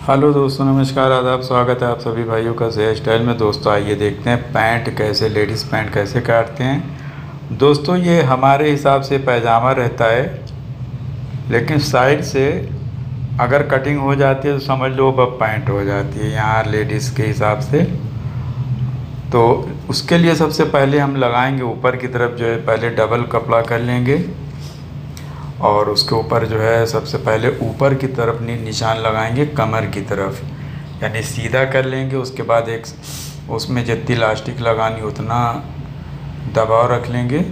Hello दोस्तों, नमस्कार, आदाब। स्वागत है आप सभी भाइयों का हेयर स्टाइल में। दोस्तों आइए देखते हैं पैंट कैसे, लेडीज़ पैंट कैसे काटते हैं। दोस्तों ये हमारे हिसाब से पैजामा रहता है, लेकिन साइड से अगर कटिंग हो जाती है तो समझ लो अब पैंट हो जाती है यहाँ लेडीज़ के हिसाब से। तो उसके लिए सबसे पहले हम लगाएंगे ऊपर की तरफ जो है, पहले डबल कपड़ा कर लेंगे और उसके ऊपर जो है सबसे पहले ऊपर की तरफ निशान लगाएंगे कमर की तरफ, यानी सीधा कर लेंगे। उसके बाद एक उसमें जितनी इलास्टिक लगानी उतना दबाव रख लेंगे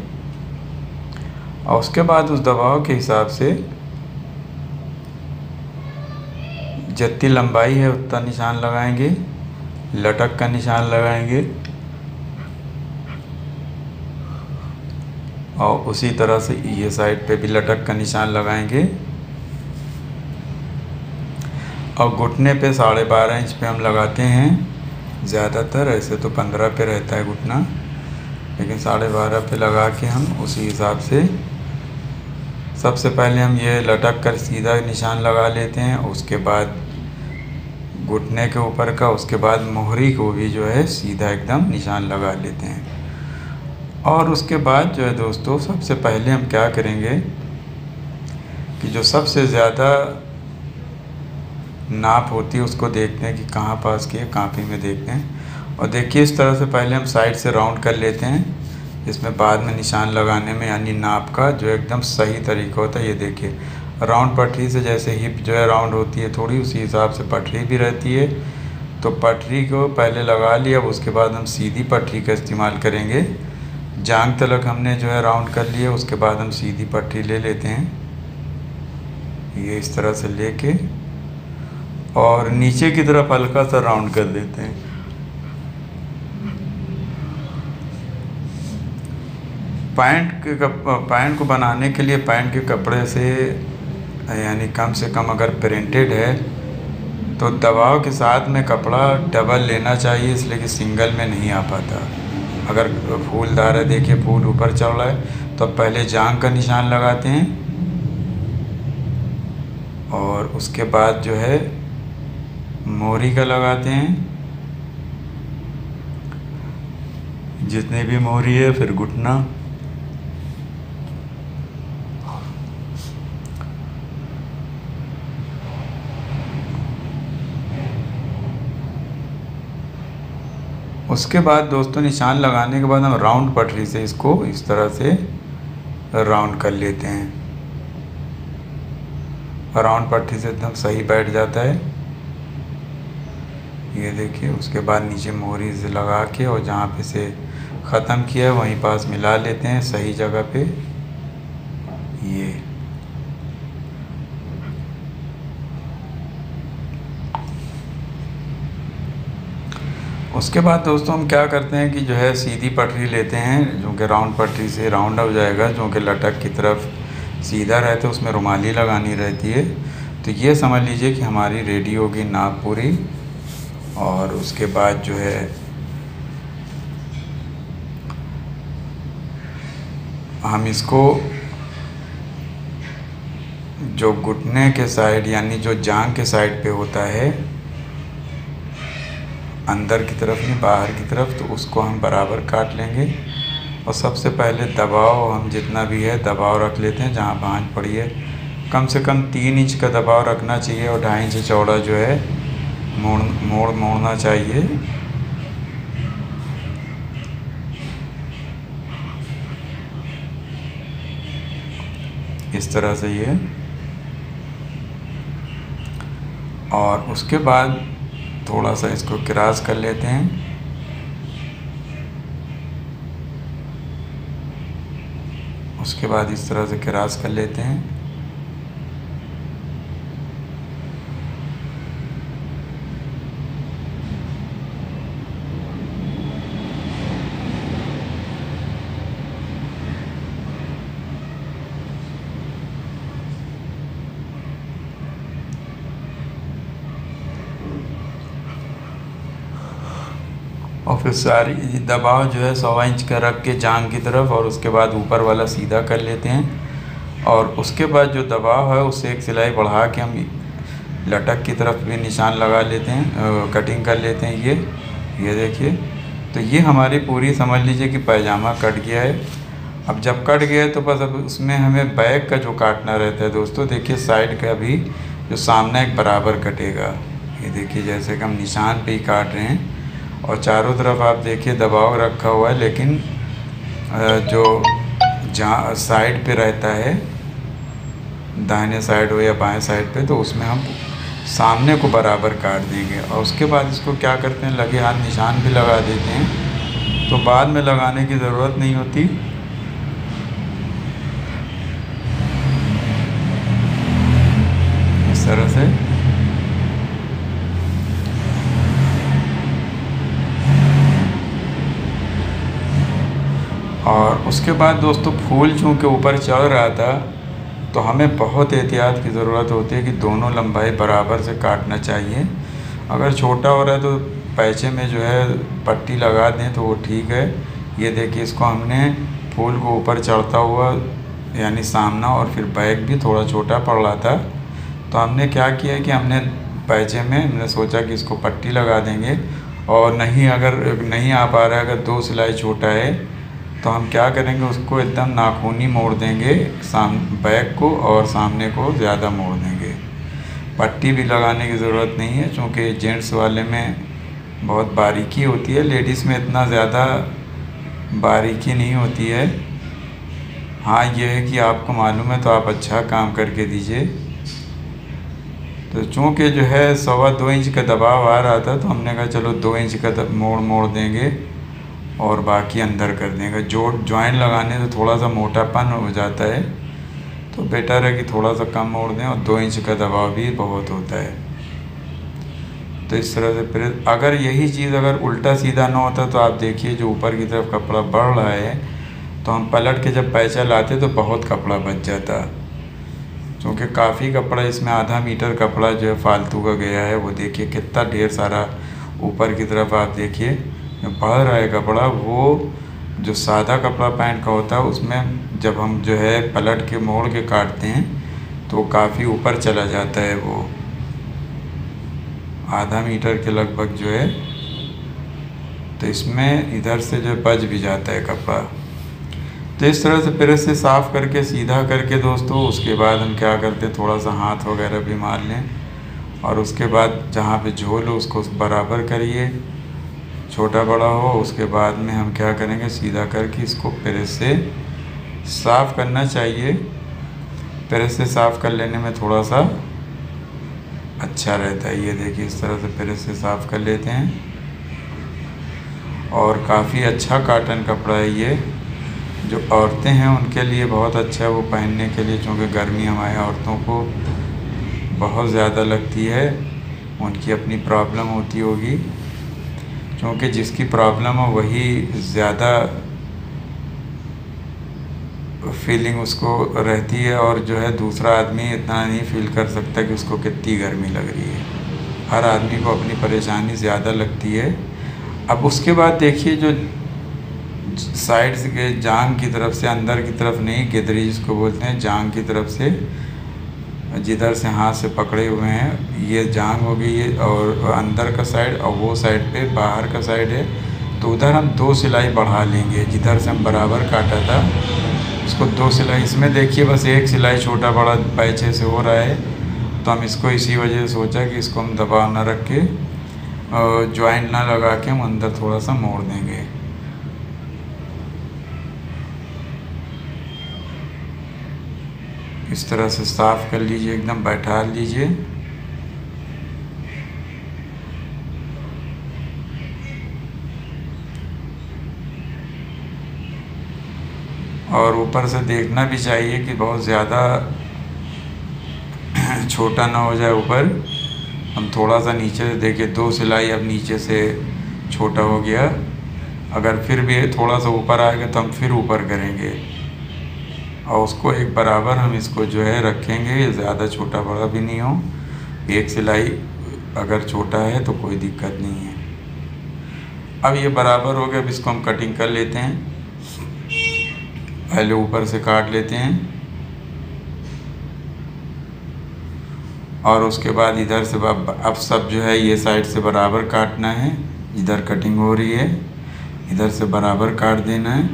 और उसके बाद उस दबाव के हिसाब से जितनी लंबाई है उतना निशान लगाएंगे, लटक का निशान लगाएंगे और उसी तरह से ये साइड पे भी लटक का निशान लगाएंगे। और घुटने पे 12.5 इंच पे हम लगाते हैं ज़्यादातर, ऐसे तो 15 पे रहता है घुटना, लेकिन 12.5 पे लगा के हम उसी हिसाब से सबसे पहले हम ये लटक कर सीधा निशान लगा लेते हैं। उसके बाद घुटने के ऊपर का, उसके बाद मोहरी को भी जो है सीधा एकदम निशान लगा लेते हैं। और उसके बाद जो है दोस्तों, सबसे पहले हम क्या करेंगे कि जो सबसे ज़्यादा नाप होती है उसको देखते हैं कि कहाँ पास की है, कापी में देखते हैं। और देखिए इस तरह से पहले हम साइड से राउंड कर लेते हैं, इसमें बाद में निशान लगाने में यानी नाप का जो एकदम सही तरीका होता है। ये देखिए राउंड पटरी से जैसे हिप जो है राउंड होती है थोड़ी, उसी हिसाब से पटरी भी रहती है। तो पटरी को पहले लगा लिया, अब उसके बाद हम सीधी पटरी का इस्तेमाल करेंगे। जांघ तलक हमने जो है राउंड कर लिया, उसके बाद हम सीधी पटरी ले लेते हैं, ये इस तरह से लेके और नीचे की तरफ हल्का सा राउंड कर देते हैं। पैंट को बनाने के लिए पैंट के कपड़े से यानी कम से कम अगर प्रिंटेड है तो दबाव के साथ में कपड़ा डबल लेना चाहिए, इसलिए कि सिंगल में नहीं आ पाता। अगर फूलदार है, देखिए फूल ऊपर चल रहा है, तो पहले जांघ का निशान लगाते हैं और उसके बाद जो है मोहरी का लगाते हैं, जितनी भी मोहरी है, फिर घुटना, उसके बाद दोस्तों निशान लगाने के बाद हम राउंड पटरी से इसको इस तरह से राउंड कर लेते हैं। राउंड पटरी से एकदम सही बैठ जाता है, ये देखिए। उसके बाद नीचे मोहरी से लगा के और जहाँ पे से ख़त्म किया है वहीं पास मिला लेते हैं सही जगह पे, ये। उसके बाद दोस्तों हम क्या करते हैं कि जो है सीधी पटरी लेते हैं, जो कि राउंड पटरी से राउंड हो जाएगा, जो कि लटक की तरफ सीधा रहता है, उसमें रुमाली लगानी रहती है। तो ये समझ लीजिए कि हमारी रेडी होगी नाप पूरी। और उसके बाद जो है हम इसको जो घुटने के साइड यानी जो जांघ के साइड पे होता है, अंदर की तरफ नहीं बाहर की तरफ, तो उसको हम बराबर काट लेंगे। और सबसे पहले दबाव हम जितना भी है दबाव रख लेते हैं, जहाँ भांज पड़ी है कम से कम 3 इंच का दबाव रखना चाहिए और 2.5 इंच चौड़ा जो है मोड़ना चाहिए। इस तरह से ये। और उसके बाद थोड़ा सा इसको क्रॉस कर लेते हैं, उसके बाद इस तरह से क्रॉस कर लेते हैं। और फिर सारी दबाव जो है 1.25 इंच का रख के जांघ की तरफ और उसके बाद ऊपर वाला सीधा कर लेते हैं। और उसके बाद जो दबाव है उससे एक सिलाई बढ़ा के हम लटक की तरफ भी निशान लगा लेते हैं, कटिंग कर लेते हैं। ये देखिए, तो ये हमारी पूरी समझ लीजिए कि पैजामा कट गया है। अब जब कट गया है तो बस अब उसमें हमें बैक का जो काटना रहता है दोस्तों, देखिए साइड का भी जो सामने एक बराबर कटेगा। ये देखिए जैसे कि हम निशान पे ही काट रहे हैं और चारों तरफ आप देखिए दबाव रखा हुआ है, लेकिन जो जहाँ साइड पे रहता है, दाहिने साइड हो या बाएं साइड पे, तो उसमें हम सामने को बराबर काट देंगे। और उसके बाद इसको क्या करते हैं, लगे हाथ निशान भी लगा देते हैं, तो बाद में लगाने की ज़रूरत नहीं होती। इस तरह से और उसके बाद दोस्तों फूल चूँकि ऊपर चढ़ रहा था, तो हमें बहुत एहतियात की ज़रूरत होती है कि दोनों लंबाई बराबर से काटना चाहिए। अगर छोटा हो रहा है तो पैचे में जो है पट्टी लगा दें तो वो ठीक है। ये देखिए, इसको हमने फूल को ऊपर चढ़ता हुआ यानी सामना और फिर बैक भी थोड़ा छोटा पड़ रहा था, तो हमने क्या किया कि हमने पैचे में हमने सोचा कि इसको पट्टी लगा देंगे। और नहीं, अगर नहीं आ पा रहा है, अगर 2 सिलाई छोटा है, तो हम क्या करेंगे, उसको एकदम नाखूनी मोड़ देंगे, बैक को और सामने को ज़्यादा मोड़ देंगे। पट्टी भी लगाने की ज़रूरत नहीं है, क्योंकि जेंट्स वाले में बहुत बारीकी होती है, लेडीज़ में इतना ज़्यादा बारीकी नहीं होती है। हाँ, ये है कि आपको मालूम है तो आप अच्छा काम करके दीजिए। तो चूँकि जो है 1.25 इंच का दबाव आ रहा था, तो हमने कहा चलो 2 इंच का मोड़ देंगे और बाकी अंदर कर देंगे। जॉइंट लगाने से थोड़ा सा मोटापन हो जाता है, तो बेटर है कि थोड़ा सा कम मोड़ दें, और 2 इंच का दबाव भी बहुत होता है। तो इस तरह से फिर अगर यही चीज़ अगर उल्टा सीधा ना होता, तो आप देखिए जो ऊपर की तरफ कपड़ा बढ़ रहा है, तो हम पलट के जब पैचा लाते तो बहुत कपड़ा बच जाता, क्योंकि काफ़ी कपड़ा इसमें, आधा मीटर कपड़ा जो है फालतू का गया है। वो देखिए कितना ढेर सारा ऊपर की तरफ आप देखिए बढ़ रहा है कपड़ा। वो जो सादा कपड़ा पैंट का होता है, उसमें जब हम जो है पलट के मोड़ के काटते हैं तो काफ़ी ऊपर चला जाता है, वो आधा मीटर के लगभग जो है। तो इसमें इधर से जो बच भी जाता है कपड़ा। तो इस तरह से प्रेस से साफ़ करके सीधा करके दोस्तों, उसके बाद हम क्या करते हैं, थोड़ा सा हाथ वगैरह भी मार लें, और उसके बाद जहाँ पे झोल हो उसको बराबर करिए, छोटा बड़ा हो। उसके बाद में हम क्या करेंगे, सीधा करके इसको प्रेस से साफ़ करना चाहिए। प्रेस से साफ़ कर लेने में थोड़ा सा अच्छा रहता है। ये देखिए इस तरह से प्रेस से साफ़ कर लेते हैं, और काफ़ी अच्छा कॉटन कपड़ा है ये। जो औरतें हैं उनके लिए बहुत अच्छा है वो पहनने के लिए, क्योंकि गर्मी हमारी औरतों को बहुत ज़्यादा लगती है। उनकी अपनी प्रॉब्लम होती होगी, क्योंकि जिसकी प्रॉब्लम हो वही ज़्यादा फीलिंग उसको रहती है, और जो है दूसरा आदमी इतना नहीं फील कर सकता कि उसको कितनी गर्मी लग रही है। हर आदमी को अपनी परेशानी ज़्यादा लगती है। अब उसके बाद देखिए, जो साइड के जांग की तरफ से, अंदर की तरफ नहीं, गिदरी जिसको बोलते हैं, जांग की तरफ से, जिधर से हाथ से पकड़े हुए हैं, ये जांग हो गई है, और अंदर का साइड, और वो साइड पे बाहर का साइड है। तो उधर हम 2 सिलाई बढ़ा लेंगे, जिधर से हम बराबर काटा था उसको 2 सिलाई। इसमें देखिए बस 1 सिलाई छोटा बड़ा पैचे से हो रहा है, तो हम इसको इसी वजह से सोचा कि इसको हम दबाव ना रख के, जॉइंट ना लगा के हम अंदर थोड़ा सा मोड़ देंगे। इस तरह से साफ़ कर लीजिए, एकदम बैठा लीजिए। और ऊपर से देखना भी चाहिए कि बहुत ज़्यादा छोटा ना हो जाए ऊपर। हम थोड़ा सा नीचे से देखिए, 2 सिलाई अब नीचे से छोटा हो गया। अगर फिर भी थोड़ा सा ऊपर आएगा तो हम फिर ऊपर करेंगे, और उसको एक बराबर हम इसको जो है रखेंगे, ज़्यादा छोटा बड़ा भी नहीं हो। 1 सिलाई अगर छोटा है तो कोई दिक्कत नहीं है। अब ये बराबर हो गया। अब इसको हम कटिंग कर लेते हैं। पहले ऊपर से काट लेते हैं, और उसके बाद इधर से अब सब जो है ये साइड से बराबर काटना है। इधर कटिंग हो रही है, इधर से बराबर काट देना है।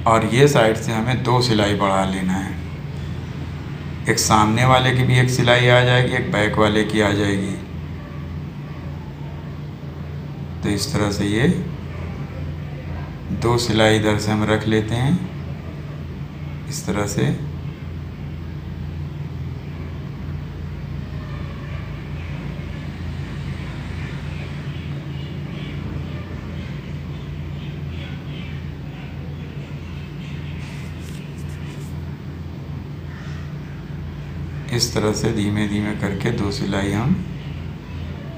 और ये साइड से हमें 2 सिलाई बढ़ा लेना है। एक सामने वाले की भी एक सिलाई आ जाएगी, एक बैक वाले की आ जाएगी। तो इस तरह से ये 2 सिलाई इधर से हम रख लेते हैं, इस तरह से। इस तरह से धीमे धीमे करके 2 सिलाई हम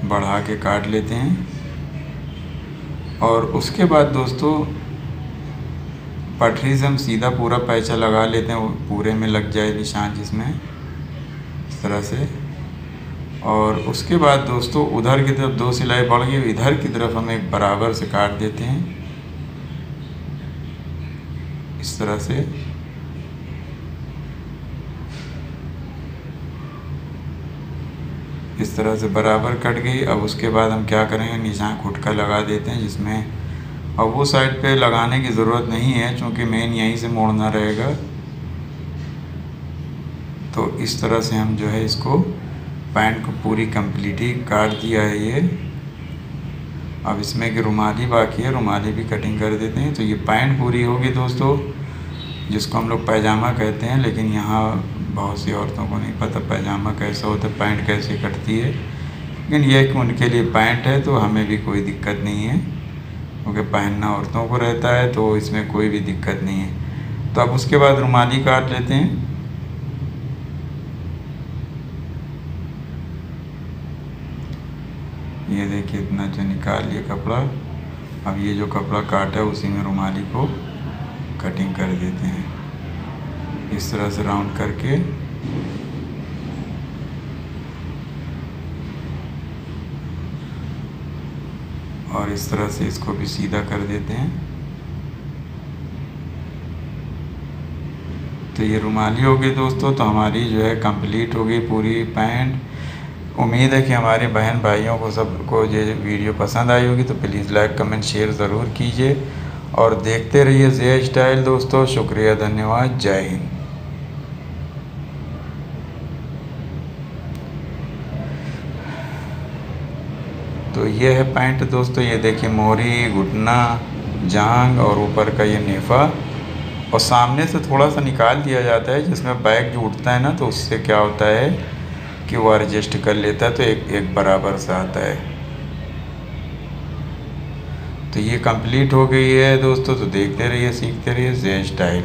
बढ़ा के काट लेते हैं। और उसके बाद दोस्तों पटरी से हम सीधा पूरा पैंचा लगा लेते हैं, पूरे में लग जाए निशान जिसमें, इस तरह से। और उसके बाद दोस्तों उधर की तरफ 2 सिलाई बढ़ गई, इधर की तरफ हम एक बराबर से काट देते हैं, इस तरह से। इस तरह से बराबर कट गई। अब उसके बाद हम क्या करेंगे, निशान खुटका लगा देते हैं जिसमें, अब वो साइड पे लगाने की ज़रूरत नहीं है क्योंकि मेन यहीं से मोड़ना रहेगा। तो इस तरह से हम जो है इसको पैंट को पूरी कंप्लीटली काट दिया है ये। अब इसमें कि रुमाली बाकी है, रुमाली भी कटिंग कर देते हैं। तो ये पैंट पूरी होगी दोस्तों, जिसको हम लोग पैजामा कहते हैं। लेकिन यहाँ बहुत सी औरतों को नहीं पता पैजामा कैसा होता है, पैंट कैसे कटती है। लेकिन यह कि उनके लिए पैंट है तो हमें भी कोई दिक्कत नहीं है, क्योंकि पहनना औरतों को रहता है, तो इसमें कोई भी दिक्कत नहीं है। तो अब उसके बाद रुमाली काट लेते हैं। ये देखिए इतना जो निकाल लिया कपड़ा। अब ये जो कपड़ा काटा है उसी में रुमाली को कटिंग कर देते हैं, इस तरह से राउंड करके। और इस तरह से इसको भी सीधा कर देते हैं। तो ये रुमाली हो गई दोस्तों। तो हमारी जो है कंप्लीट हो गई पूरी पैंट। उम्मीद है कि हमारे बहन भाइयों को सबको ये वीडियो पसंद आई होगी। तो प्लीज़ लाइक कमेंट शेयर ज़रूर कीजिए और देखते रहिए ज़े स्टाइल दोस्तों। शुक्रिया, धन्यवाद, जय हिंद। तो ये है पैंट दोस्तों। ये देखिए मोरी, घुटना, जांग और ऊपर का ये नेफा। और सामने से थोड़ा सा निकाल दिया जाता है, जिसमें बैक जो उठता है ना, तो उससे क्या होता है कि वो एडजस्ट कर लेता है, तो एक बराबर सा आता है। तो ये कंप्लीट हो गई है दोस्तों। तो देखते रहिए, सीखते रहिए ज़े स्टाइल।